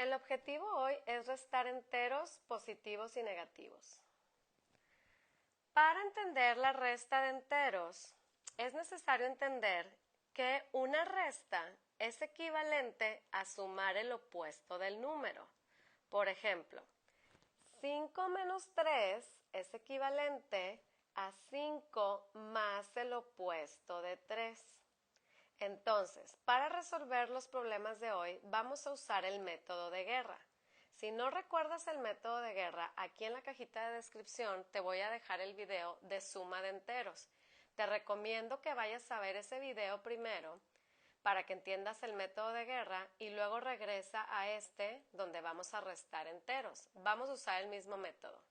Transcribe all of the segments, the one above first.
El objetivo hoy es restar enteros positivos y negativos. Para entender la resta de enteros, es necesario entender que una resta es equivalente a sumar el opuesto del número. Por ejemplo, 5 menos 3 es equivalente a 5 más el opuesto de 3. Entonces, para resolver los problemas de hoy, vamos a usar el método de guerra. Si no recuerdas el método de guerra, aquí en la cajita de descripción te voy a dejar el video de suma de enteros. Te recomiendo que vayas a ver ese video primero para que entiendas el método de guerra y luego regresa a este donde vamos a restar enteros. Vamos a usar el mismo método.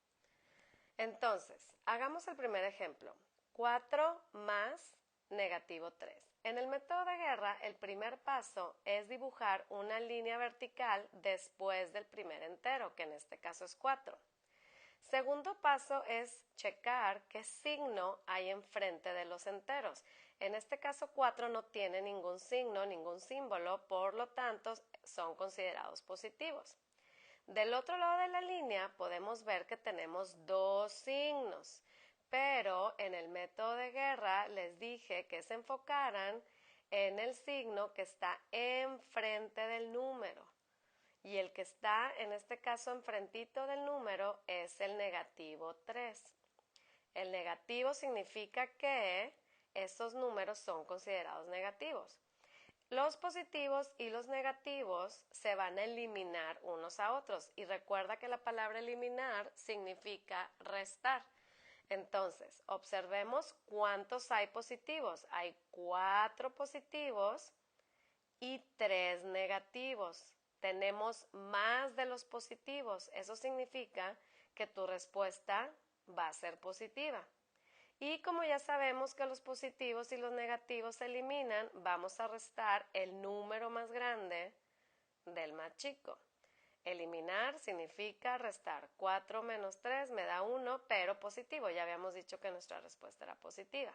Entonces, hagamos el primer ejemplo. 4 más negativo 3. En el método de guerra, el primer paso es dibujar una línea vertical después del primer entero, que en este caso es 4. Segundo paso es checar qué signo hay enfrente de los enteros. En este caso 4 no tiene ningún signo, ningún símbolo, por lo tanto son considerados positivos. Del otro lado de la línea podemos ver que tenemos dos signos, pero en el método de guerra les dije que se enfocaran en el signo que está enfrente del número. Y el que está, en este caso, enfrentito del número es el negativo 3. El negativo significa que esos números son considerados negativos. Los positivos y los negativos se van a eliminar unos a otros. Y recuerda que la palabra eliminar significa restar. Entonces, observemos cuántos hay positivos. Hay 4 positivos y 3 negativos. Tenemos más de los positivos. Eso significa que tu respuesta va a ser positiva. Y como ya sabemos que los positivos y los negativos se eliminan, vamos a restar el número más grande del más chico. Eliminar significa restar. 4 menos 3 me da 1, pero positivo. Ya habíamos dicho que nuestra respuesta era positiva.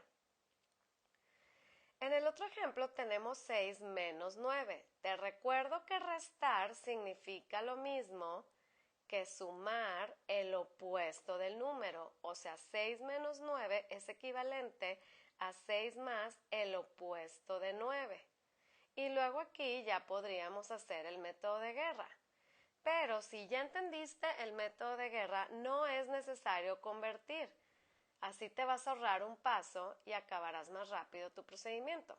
En el otro ejemplo tenemos 6 menos 9. Te recuerdo que restar significa lo mismo que sumar el opuesto del número. O sea, 6 menos 9 es equivalente a 6 más el opuesto de 9. Y luego aquí ya podríamos hacer el método de guerra. Pero si ya entendiste el método de guerra, no es necesario convertir. Así te vas a ahorrar un paso y acabarás más rápido tu procedimiento.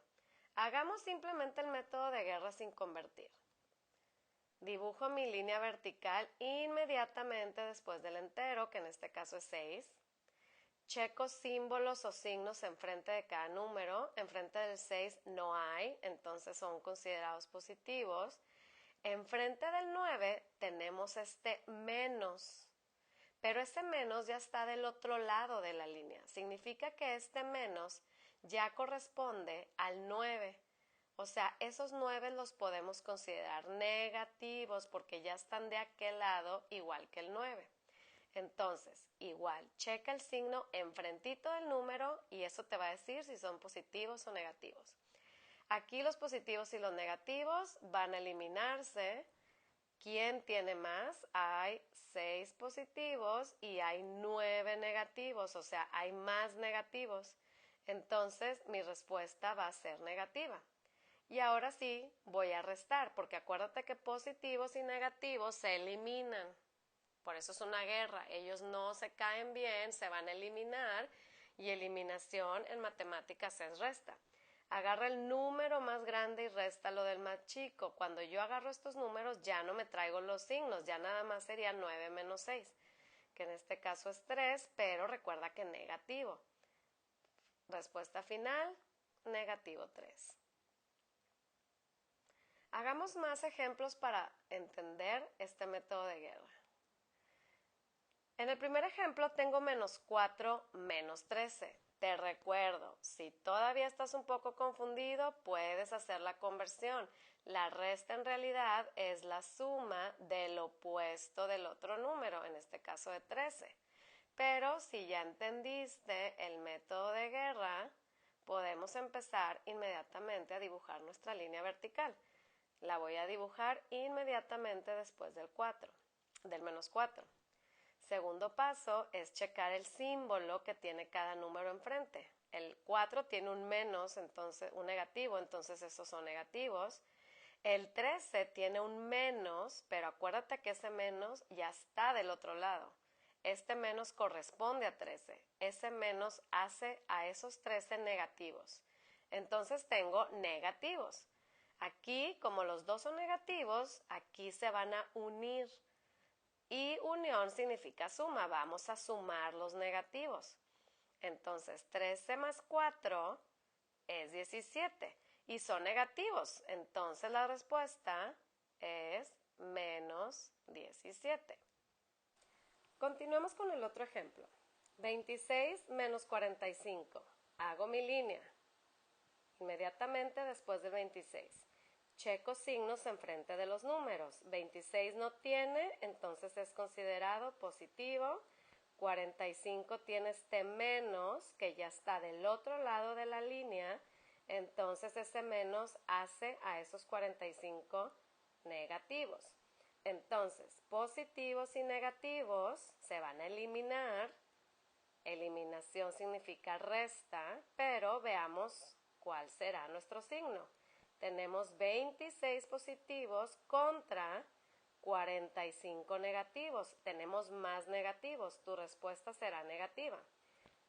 Hagamos simplemente el método de guerra sin convertir. Dibujo mi línea vertical inmediatamente después del entero, que en este caso es 6. Checo símbolos o signos enfrente de cada número. Enfrente del 6 no hay, entonces son considerados positivos. Enfrente del 9 tenemos este menos. Pero ese menos ya está del otro lado de la línea. Significa que este menos ya corresponde al 9. O sea, esos 9 los podemos considerar negativos porque ya están de aquel lado igual que el 9. Entonces, igual, checa el signo enfrentito del número y eso te va a decir si son positivos o negativos. Aquí los positivos y los negativos van a eliminarse. ¿Quién tiene más? Hay 6 positivos y hay 9 negativos, o sea, hay más negativos. Entonces, mi respuesta va a ser negativa. Y ahora sí, voy a restar, porque acuérdate que positivos y negativos se eliminan. Por eso es una guerra. Ellos no se caen bien, se van a eliminar y eliminación en matemáticas es resta. Agarra el número más grande y réstalo del más chico. Cuando yo agarro estos números ya no me traigo los signos, ya nada más sería 9 menos 6, que en este caso es 3, pero recuerda que negativo. Respuesta final, negativo 3. Hagamos más ejemplos para entender este método de guerra. En el primer ejemplo tengo menos 4 menos 13. Te recuerdo, si todavía estás un poco confundido, puedes hacer la conversión. La resta en realidad es la suma del opuesto del otro número, en este caso de 13. Pero si ya entendiste el método de guerra, podemos empezar inmediatamente a dibujar nuestra línea vertical. La voy a dibujar inmediatamente después del menos 4. Segundo paso es checar el símbolo que tiene cada número enfrente. El 4 tiene un menos, entonces un negativo, entonces esos son negativos. El 13 tiene un menos, pero acuérdate que ese menos ya está del otro lado. Este menos corresponde a 13. Ese menos hace a esos 13 negativos. Entonces tengo negativos. Aquí, como los dos son negativos, aquí se van a unir. Y unión significa suma. Vamos a sumar los negativos. Entonces, 13 más 4 es 17. Y son negativos. Entonces, la respuesta es menos 17. Continuemos con el otro ejemplo. 26 menos 45. Hago mi línea. Inmediatamente después del 26. Checo signos enfrente de los números. 26 no tiene, entonces es considerado positivo. 45 tiene este menos, que ya está del otro lado de la línea. Entonces ese menos hace a esos 45 negativos. Entonces, positivos y negativos se van a eliminar. Eliminación significa resta, pero veamos cuál será nuestro signo. Tenemos 26 positivos contra 45 negativos. Tenemos más negativos. Tu respuesta será negativa.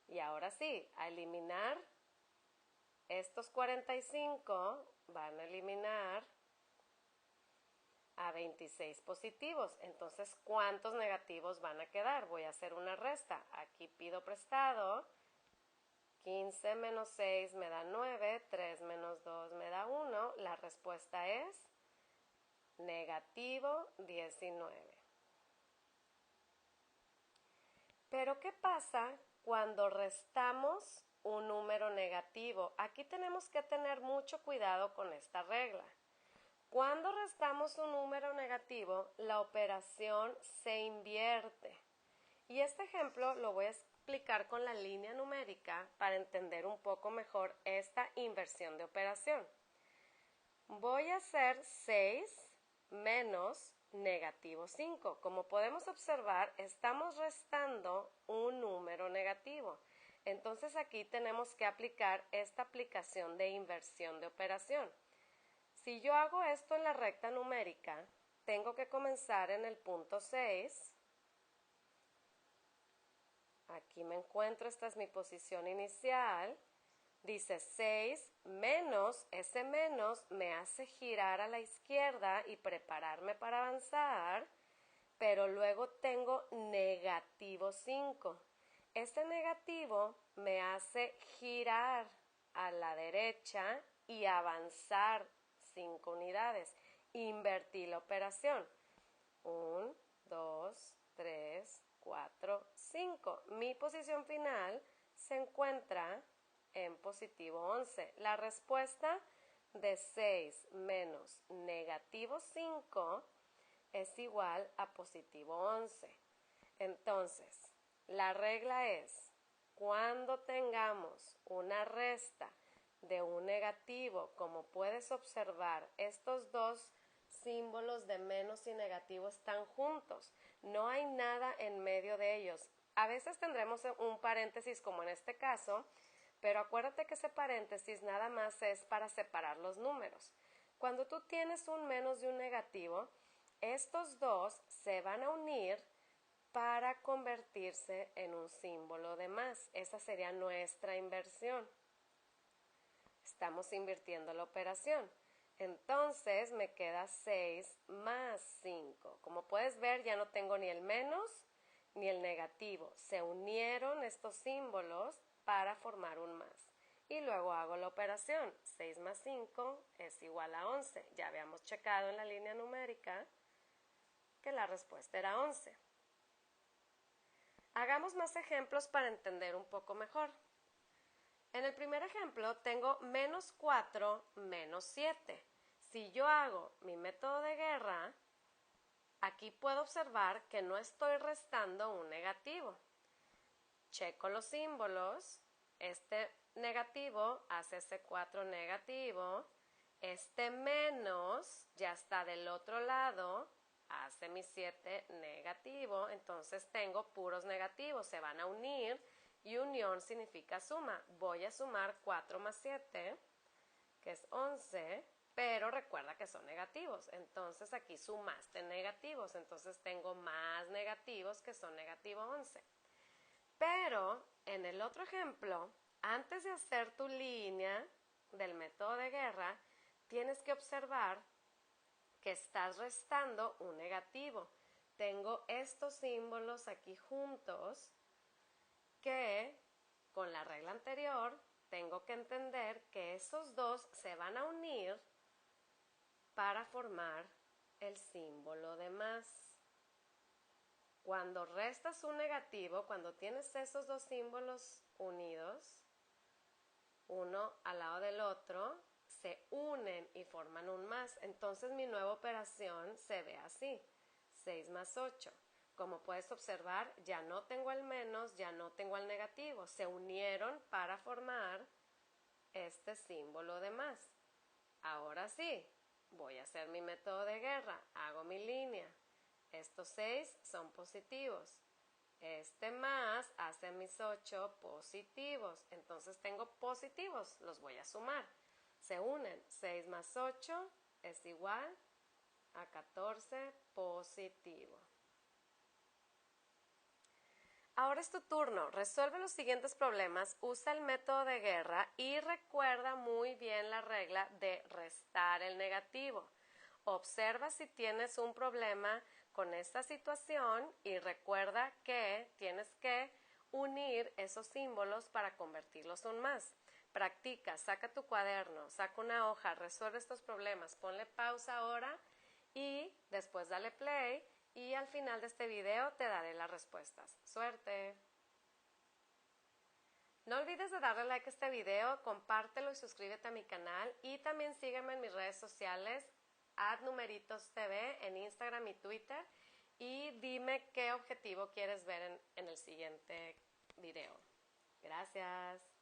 Y ahora sí, a eliminar estos 45 van a eliminar a 26 positivos. Entonces, ¿cuántos negativos van a quedar? Voy a hacer una resta. Aquí pido prestado. 15 menos 6 me da 9, 3 menos 2 me da 1. La respuesta es negativo 19. Pero, ¿qué pasa cuando restamos un número negativo? Aquí tenemos que tener mucho cuidado con esta regla. Cuando restamos un número negativo, la operación se invierte. Y este ejemplo lo voy a explicar con la línea numérica para entender un poco mejor esta inversión de operación. Voy a hacer 6 menos negativo 5. Como podemos observar, estamos restando un número negativo. Entonces aquí tenemos que aplicar esta aplicación de inversión de operación. Si yo hago esto en la recta numérica, tengo que comenzar en el punto 6. Aquí me encuentro, esta es mi posición inicial. Dice 6 menos, ese menos me hace girar a la izquierda y prepararme para avanzar, pero luego tengo negativo 5. Este negativo me hace girar a la derecha y avanzar 5 unidades. Invertí la operación. 1, 2, 3, 4, 5. Mi posición final se encuentra en positivo 11. La respuesta de 6 menos negativo 5 es igual a positivo 11. Entonces, la regla es, cuando tengamos una resta de un negativo, como puedes observar, estos dos símbolos de menos y negativo están juntos. No hay nada en medio de ellos. A veces tendremos un paréntesis como en este caso, pero acuérdate que ese paréntesis nada más es para separar los números. Cuando tú tienes un menos y un negativo, estos dos se van a unir para convertirse en un símbolo de más. Esa sería nuestra inversión. Estamos invirtiendo la operación. Entonces me queda 6 más 5. Como puedes ver, ya no tengo ni el menos ni el negativo. Se unieron estos símbolos para formar un más. Y luego hago la operación. 6 más 5 es igual a 11. Ya habíamos checado en la línea numérica que la respuesta era 11. Hagamos más ejemplos para entender un poco mejor. En el primer ejemplo tengo menos 4 menos 7. Si yo hago mi método de guerra, aquí puedo observar que no estoy restando un negativo. Checo los símbolos. Este negativo hace ese 4 negativo Este menos ya está del otro lado, hace mi 7 negativo, entonces tengo puros negativos, se van a unir y unión significa suma. Voy a sumar 4 más 7, que es 11, pero recuerda que son negativos, entonces aquí sumaste negativos, entonces tengo más negativos que son negativo 11. Pero en el otro ejemplo, antes de hacer tu línea del método de guerra, tienes que observar que estás restando un negativo. Tengo estos símbolos aquí juntos que con la regla anterior tengo que entender que esos dos se van a unir para formar el símbolo de más. Cuando restas un negativo, cuando tienes esos dos símbolos unidos, uno al lado del otro, se unen y forman un más. Entonces mi nueva operación se ve así, 6 más 8. Como puedes observar, ya no tengo el menos, ya no tengo el negativo. Se unieron para formar este símbolo de más. Ahora sí, voy a hacer mi método de guerra. Hago mi línea. Estos 6 son positivos. Este más hace mis 8 positivos. Entonces tengo positivos, los voy a sumar. Se unen. 6 más 8 es igual a 14 positivo. Ahora es tu turno. Resuelve los siguientes problemas, usa el método de guerra y recuerda muy bien la regla de restar el negativo. Observa si tienes un problema con esta situación y recuerda que tienes que unir esos símbolos para convertirlos en un más. Practica, saca tu cuaderno, saca una hoja, resuelve estos problemas, ponle pausa ahora y después dale play y al final de este video te daré las respuestas. ¡Suerte! No olvides de darle like a este video, compártelo y suscríbete a mi canal y también sígueme en mis redes sociales @numeritostv en Instagram y Twitter y dime qué objetivo quieres ver en el siguiente video. Gracias.